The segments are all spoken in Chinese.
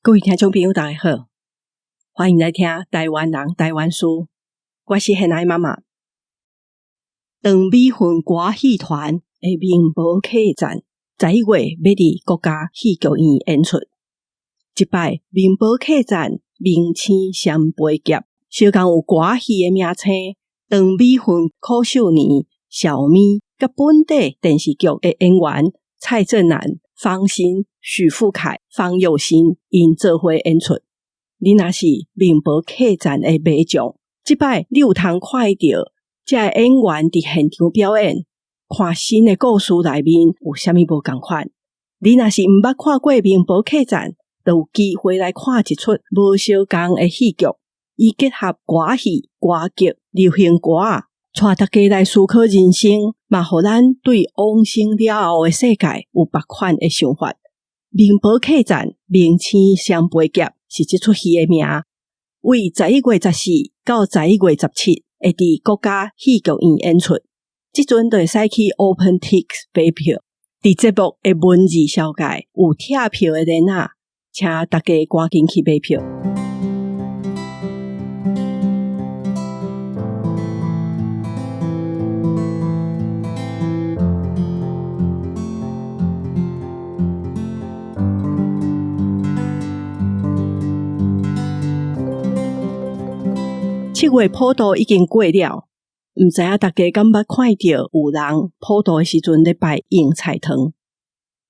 各位听众朋友大家好，欢迎来听台湾人台湾事，我是现爱妈妈。长美分歌戏团的名宝客栈11月要伫国家戏剧院演出。这摆名宝客栈名称相陪夹，相共有歌戏的名称长美分苦秀年、小咪甲本地电视剧的演员蔡正南、方心、许富凯、方佑新因做伙演出。你若是名宝客栈的迷将，这摆你有通看到这个演员伫现场表演，看新的故事内面有啥物无同款。你若是毋捌看过名宝客栈，就有机会来看一出无相共的戏剧，伊结合歌戏、歌剧、流行歌仔，带大家来思考人生，嘛互咱对往生了后的世界有别款的想法。名宝客栈名称相陪夹是这出戏的名，为11月14到11月17会伫国家戏剧院演出。即阵就会使去 OpenTix 买票。伫节目的文字小界有拆票的链仔，请大家赶紧去买票。7月普渡已经过了，毋知影大家敢捌看到有人普渡的时阵咧拜应菜汤。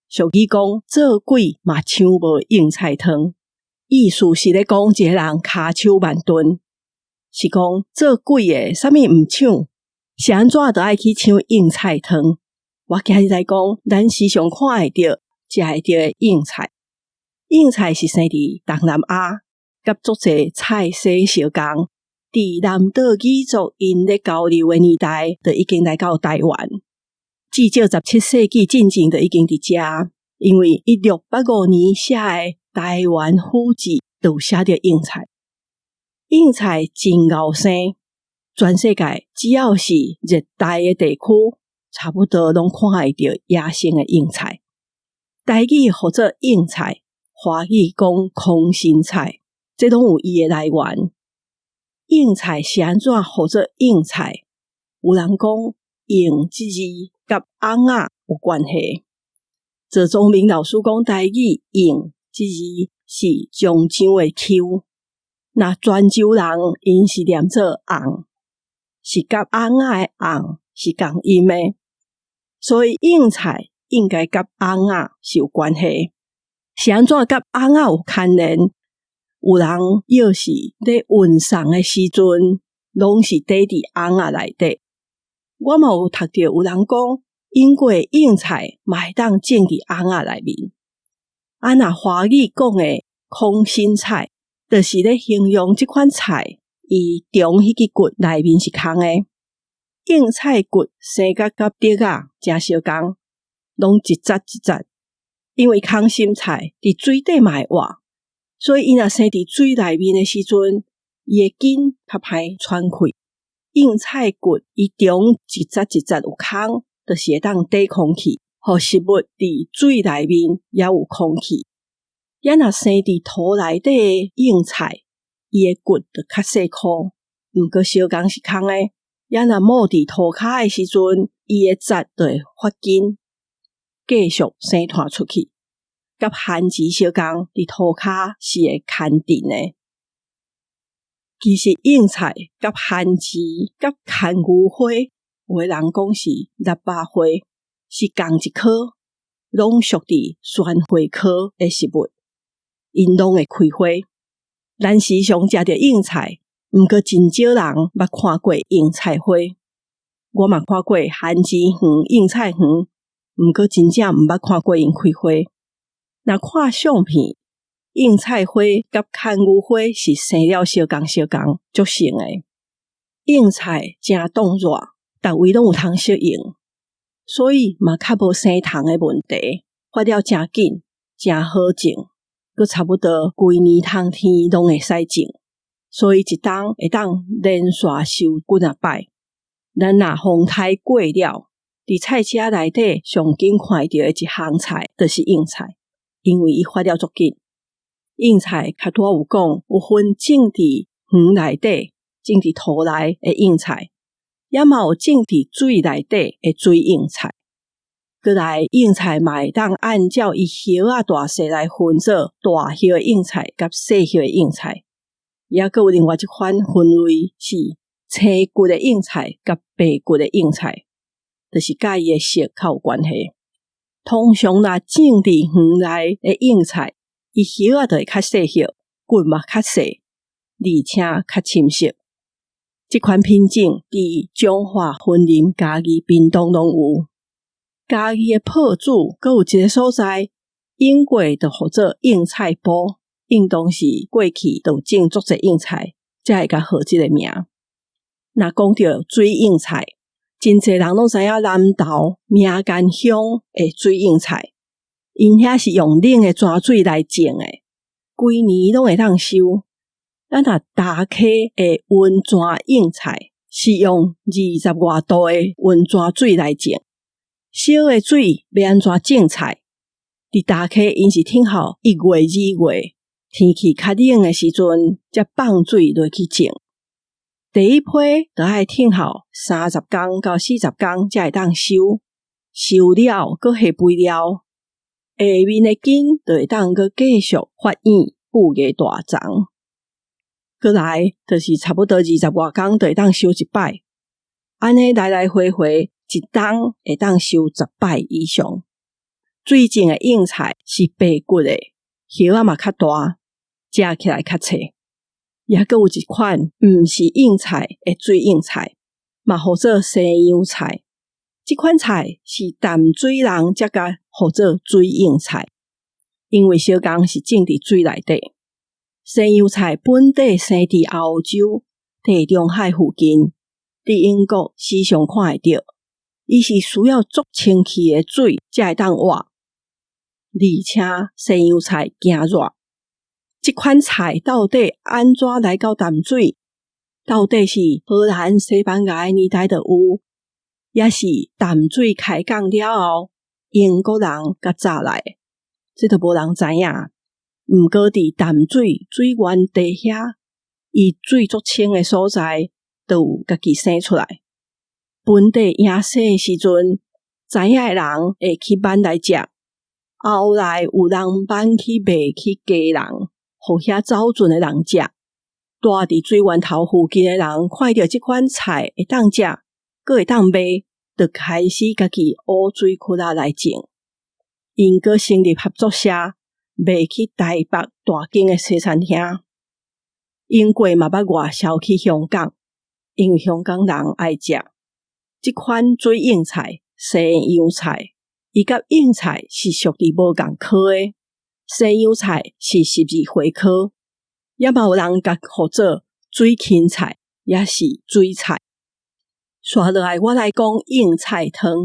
俗语讲做鬼嘛像无应菜汤，意思是咧讲一个人骹手慢蹲，是讲做鬼的啥物毋抢，是安怎就爱去抢应菜汤。我今日来讲，咱时常看会到、食会到的应菜。应菜是生伫东南亚，甲足侪菜色相共。伫南岛语族因咧交流的年代，就已经来到台湾。至少17世纪进前就已经伫遮，因为1685年写的《台湾府志》就写着应菜。应菜真敖生，全世界只要是热带的地区，差不多拢看会到野生的应菜。台语或者应菜，华语讲空心菜，这拢有伊的来源。应菜是安怎或者应菜？有人讲应这字甲翁仔有关系。赵宗明老师讲台语应这字是漳州的丘，那泉州人因是念做翁，是甲翁仔的翁是共音的，所以应菜应该甲翁仔是有关系。是安怎甲翁仔有牵连？有人要是咧运送的时阵，拢是缀伫翁仔内底。我嘛有读到有人讲，因为应菜嘛会当种伫翁仔内面。若华语讲的空心菜，就是咧形容即款菜，伊中迄个骨内面是空的。应菜骨生甲甲竹仔诚相共，拢一节一节，因为空心菜伫水底嘛会活。所以伊若生伫水内面的时阵，伊的根较歹喘气。应菜骨伊中一节一节有空，就是会当抵空气，互食物伫水内面也有空气。若生伫土内底的应菜，伊的骨就较细颗，毋过相共是空的。若摸伫土骹的时阵，伊的节就会发根，继续生拖出去。甲番薯相共，伫土骹是会牵定的。其实应菜甲番薯甲牵牛花，有的人讲是腊八花，是同一科，拢属伫酸花科的食物，因拢会开花。咱时常食着应菜，毋过真少人捌看过应菜花。我嘛看过番薯园、应菜园，毋过真正毋捌看过因开花。若看相片，应菜花甲牵牛花是生了相共足像诶。应菜诚冻热，逐位拢有通适应，所以嘛较无生虫诶问题，发了诚紧，诚好种，佮差不多规年通天拢会使种，所以一冬会当连续收几啊摆。咱若风台过了，伫菜车内底上紧看到的一项菜，就是应菜。因为伊发了足紧。应菜较多有讲有分种伫园内底、种伫土内的应菜，也嘛有种伫水内底的水应菜。过来应菜嘛会当按照伊叶仔大细来分做大叶的应菜甲细叶的应菜。也阁有另外一款分类是青骨的应菜甲白骨的应菜，就是甲伊的色较有关系。通常若种伫园内的应菜，伊叶仔就会较细叶，骨嘛较细，而且较深色。这款品种伫中华、云林、嘉义、屏东拢有。嘉义的朴子阁有一个所在，应过就号做应菜埔，应当是过去就种足侪应菜，才会甲号这个名。若讲到水应菜，真侪人拢知影南投名间乡的水应菜，因遐是用冷的泉水来种的，规年拢会当收。咱若大溪的温泉应菜，是用20外度的温泉水来种。烧的水要安怎种菜？伫大溪因是挺好1月2月天气较冷的时阵，才放水落去种。第一批就要挺好30天到40天才会当收，收了搁下肥料，下面的根就会当搁继续发芽布芽大长。过来就是差不多20外天就会当收一摆，安尼来来回回一冬会当收10摆以上。水种的应菜是白骨的，叶仔嘛较大，食起来较脆。也阁有一款毋是应菜的水应菜，嘛号做西洋菜。这款菜是淡水人才甲号做水应菜，因为小工是种伫水内底。西洋菜本地生伫澳洲、地中海附近，伫英国时常看会到。伊是需要足清气的水才会当活，而且西洋菜惊热。这款菜到底安怎来到淡水？到底是荷兰、西班牙的年代就有，也是淡水开港了后，英国人甲炸来？这都无人知影。毋过伫淡水水源地遐，伊水足清的所在，就有家己生出来。本地野生的时阵，知影的人会去挽来食，后来有人挽去卖去家人，互遐走船的人食。住伫水源头附近的人看到这款菜会当食，阁会当卖，就开始家己挖水窟仔来种。因阁成立合作社，卖去台北大间的西餐厅。因过嘛捌外销去香港，因为香港人爱食。这款水应菜、西洋菜，伊甲应菜是属于无共科的。西洋菜是12花科，也嘛有人甲号做水芹菜，也是水菜。刷落来，我来讲应菜汤。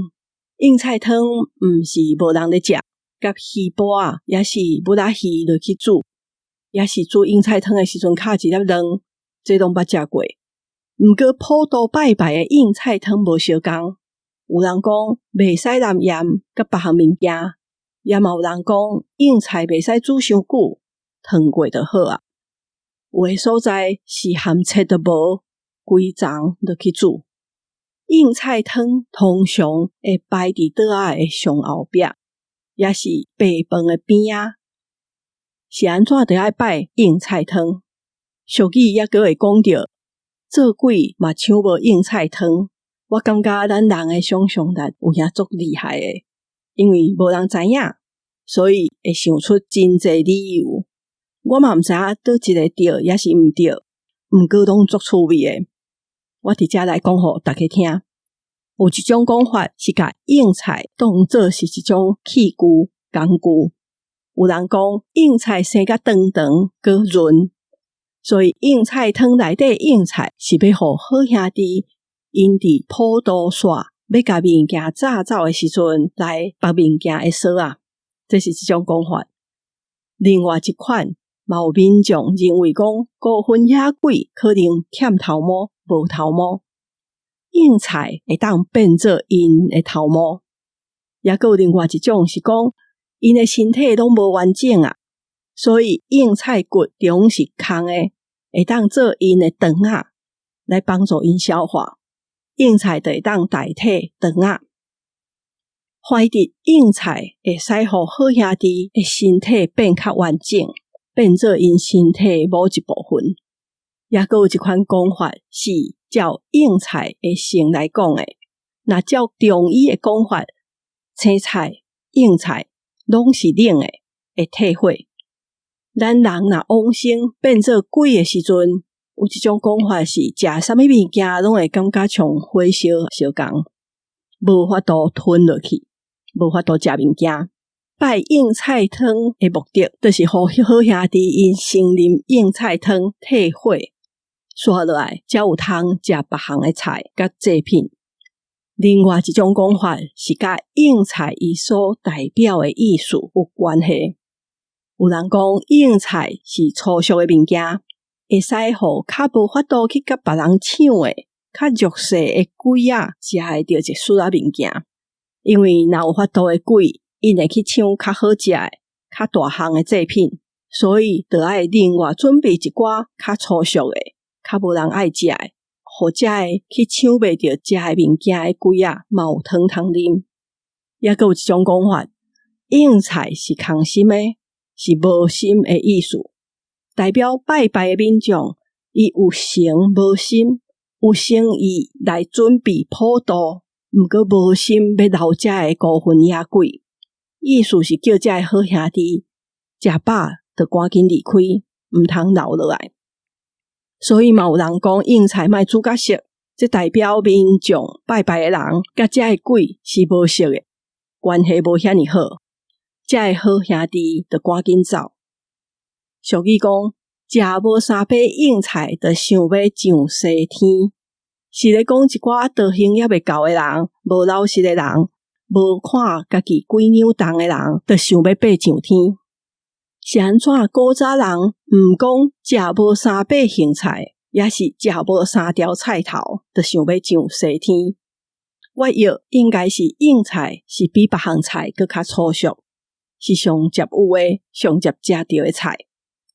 应菜汤毋是无人咧食，甲鱼脯啊，也是不拉鱼落去煮，也是煮应菜汤的时阵卡一粒卵，这拢捌食过。毋过普渡拜拜的应菜汤无相共，有人讲袂使淋盐甲别项物件，也嘛有人讲应菜袂使煮伤久，汤过就好啊。有的所在是含切都无，规丛落去煮。应菜汤通常会摆伫桌仔的上后壁，也是白饭的边仔。是安怎就要摆应菜汤？俗语也阁会讲到。做粿嘛像无应菜汤，我感觉咱人的想象力有影足厉害的，因为无人知影，所以会想出真侪理由。我嘛毋知影倒一个对也是毋对，毋过拢足趣味的。我伫遮来讲互大家听。有一种讲法是甲应菜当作是一种器具工具，有人讲应菜生甲长长搁润。所以应菜汤内底应菜是要互好兄弟因伫普渡煞要甲物件炸走的时阵来把物件会烧啊，这是一种讲法。另外一款嘛有民众认为讲孤魂野鬼可能欠头毛无头毛，应菜会当变做因的头毛。也有另外一种是讲因的身体拢无完整啊，所以硬菜骨中是空的，会当做因的肠仔来帮助因消化，硬菜就会当代替肠仔。怀疑硬菜会使互好兄弟的身体变较完整，变做因身体某一部分。也还有一款讲法是照硬菜的性来讲的，若照中医的讲法，青菜、硬菜拢是冷的，会退火。咱人若往生变做鬼的时阵，有一种讲法是食啥物物件拢会感觉像火烧相共，无法度吞落去，无法度食物件。拜硬菜汤的目的，就是互好兄弟因先啉硬菜汤退火，刷落来才有通食别项的菜甲制品。另外一种讲法是甲硬菜伊所代表的意思有关系。有人讲硬菜是粗俗的物件，会使互较无法度去甲别人抢的、较弱势的鬼仔食会到一丝仔物件。因为若有法度的鬼，因会去抢较好食的、较大项的制品，所以就要另外准备一寡较粗俗的、较无人爱食的，或者会去抢袂到食的物件的鬼仔嘛有汤通啉。也还有一种讲法，硬菜是空心的，是无心的意思，代表拜拜的民众，伊有诚无心，有诚意来准备普渡，毋过无心要留遮的孤魂野鬼，意思是叫遮的好兄弟食饱就赶紧离开，毋通留落来。所以嘛有人讲硬菜莫煮甲熟，这代表民众拜拜的人甲遮的鬼是无熟的，关系无遐尼好。遮的好兄弟就赶紧走。俗语讲，食无三把硬菜，就想要上西天。是咧讲一寡道行也未够的人，无老实的人，无看家己几扭重的人，就想要爬上天。是安怎古早人毋讲食无三把荇菜，也是食无三条菜头，就想要上西天。我约应该是硬菜是比别项菜搁较粗俗，是上接有的、上接食到的菜。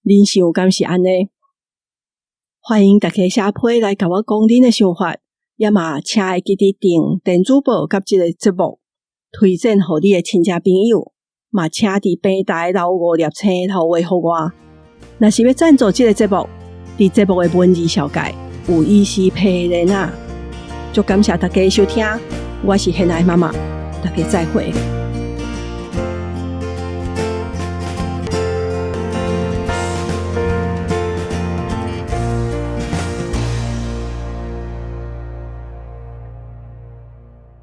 恁想敢是安尼？欢迎大家写批来甲我讲恁的想法，也嘛请会记得订电子报甲这个节目，推荐互你的亲戚朋友，嘛请伫平台留5粒星头回互我。若是要赞助这个节目，伫节目的文字小解有医师批人啊。祝感谢大家收听，我是现在妈妈，大家再会。